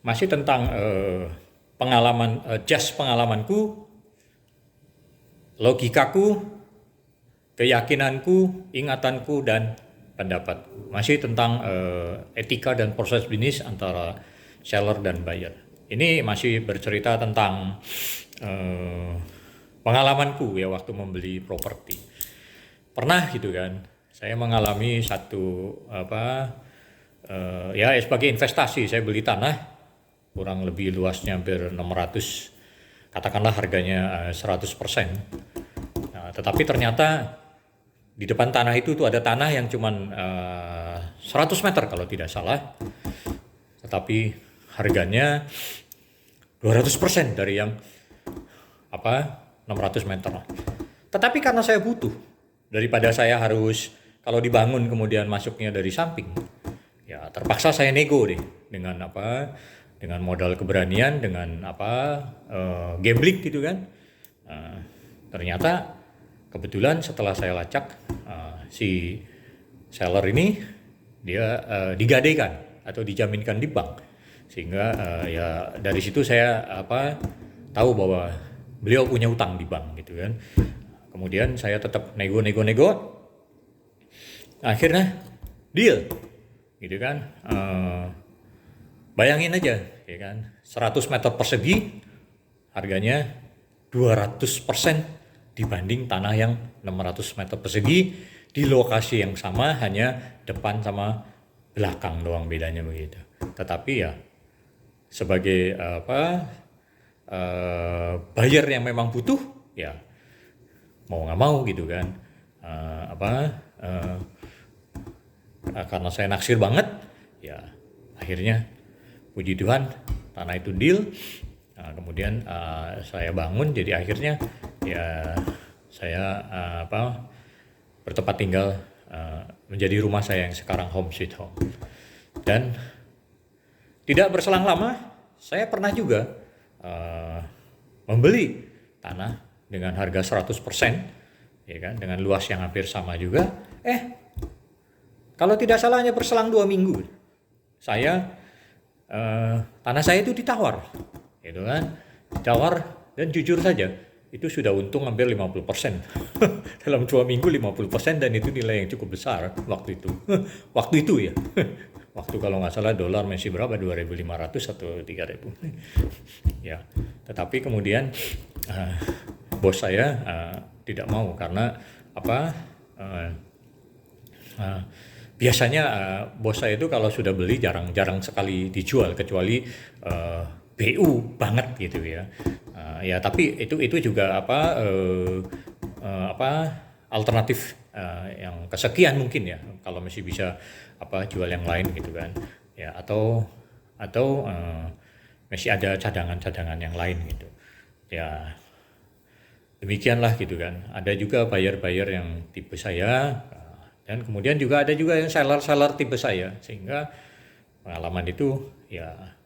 Masih tentang pengalaman, pengalamanku, logikaku, keyakinanku, ingatanku, dan pendapatku. Masih tentang etika dan proses bisnis antara seller dan buyer. Ini masih bercerita tentang eh, pengalamanku ya waktu membeli properti. Pernah gitu kan, saya mengalami satu ya sebagai investasi saya beli tanah kurang lebih luasnya hampir 600, katakanlah harganya 100%. Nah, tetapi ternyata di depan tanah itu tuh ada tanah yang cuman 100 meter kalau tidak salah, tetapi harganya 200% dari yang 600 meter. Tetapi karena saya butuh, daripada saya harus kalau dibangun kemudian masuknya dari samping, ya terpaksa saya nego deh dengan dengan modal keberanian, dengan gambling gitu kan. Nah, ternyata kebetulan setelah saya lacak, si seller ini dia digadaikan atau dijaminkan di bank, sehingga ya dari situ saya tahu bahwa beliau punya utang di bank gitu kan. Kemudian saya tetap nego, akhirnya deal gitu kan. Bayangin aja ya kan, 100 meter persegi harganya 200% dibanding tanah yang 600 meter persegi di lokasi yang sama, hanya depan sama belakang doang bedanya begitu. Tetapi ya sebagai buyer yang memang butuh, ya mau nggak mau gitu kan. Karena saya naksir banget, ya akhirnya puji Tuhan tanah itu deal. Nah, kemudian saya bangun, jadi akhirnya ya saya bertempat tinggal menjadi rumah saya yang sekarang, home sweet home. Dan tidak berselang lama saya pernah juga membeli tanah dengan harga 100%, ya kan, dengan luas yang hampir sama juga. Kalau tidak salah hanya berselang 2 minggu saya tanah saya itu ditawar, gitu kan, ditawar, dan jujur saja itu sudah untung hampir 50%. Dalam 2 minggu 50%, dan itu nilai yang cukup besar waktu itu. Waktu itu ya. Waktu kalau nggak salah dolar masih berapa, 2.500 atau 3.000. Ya, tetapi kemudian bos saya tidak mau karena biasanya bos saya itu kalau sudah beli jarang sekali dijual, kecuali BU banget gitu ya. Ya tapi itu juga alternatif yang kesekian mungkin ya, kalau masih bisa jual yang lain gitu kan. Ya atau masih ada cadangan yang lain gitu. Ya demikianlah gitu kan. Ada juga buyer-buyer yang tipe saya. Dan kemudian juga ada juga yang seller tipe saya, sehingga pengalaman itu ya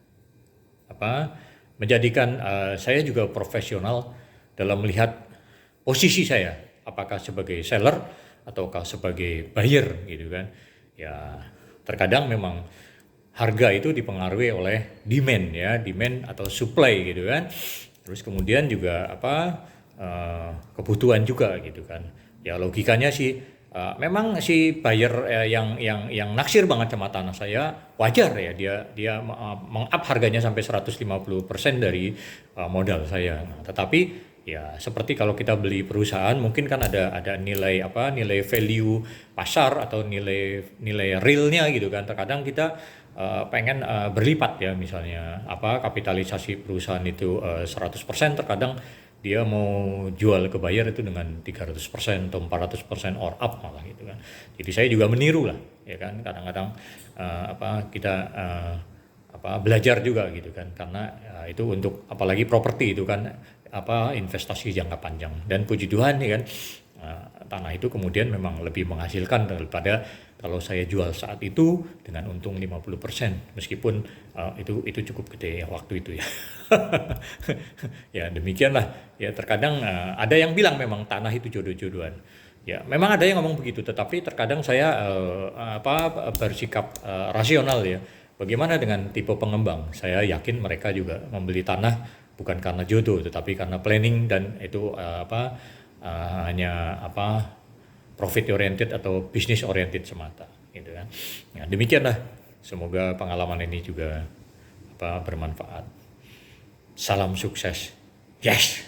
menjadikan saya juga profesional dalam melihat posisi saya, apakah sebagai seller ataukah sebagai buyer gitu kan. Ya terkadang memang harga itu dipengaruhi oleh demand atau supply gitu kan. Terus kemudian juga kebutuhan juga gitu kan. Ya logikanya sih memang si buyer yang naksir banget sama tanah saya, wajar ya dia meng-up harganya sampai 150% dari modal saya. Nah, tetapi ya seperti kalau kita beli perusahaan, mungkin kan ada nilai value pasar atau nilai realnya gitu kan. Terkadang kita pengen berlipat ya, misalnya kapitalisasi perusahaan itu 100%, terkadang dia mau jual ke buyer itu dengan 300% atau 400% or up malah gitu kan. Jadi saya juga meniru lah ya kan, kadang-kadang kita belajar juga gitu kan, karena itu untuk apalagi properti itu kan investasi jangka panjang, dan puji Tuhan ya kan, tanah itu kemudian memang lebih menghasilkan daripada kalau saya jual saat itu dengan untung 50%, meskipun itu cukup gede ya waktu itu ya. Ya demikianlah ya, terkadang ada yang bilang memang tanah itu jodoh-jodohan. Ya memang ada yang ngomong begitu, tetapi terkadang saya bersikap rasional ya. Bagaimana dengan tipe pengembang? Saya yakin mereka juga membeli tanah bukan karena jodoh, tetapi karena planning dan itu hanya profit oriented atau business oriented semata, gitu kan. Ya, demikianlah. Semoga pengalaman ini juga bermanfaat. Salam sukses. Yes.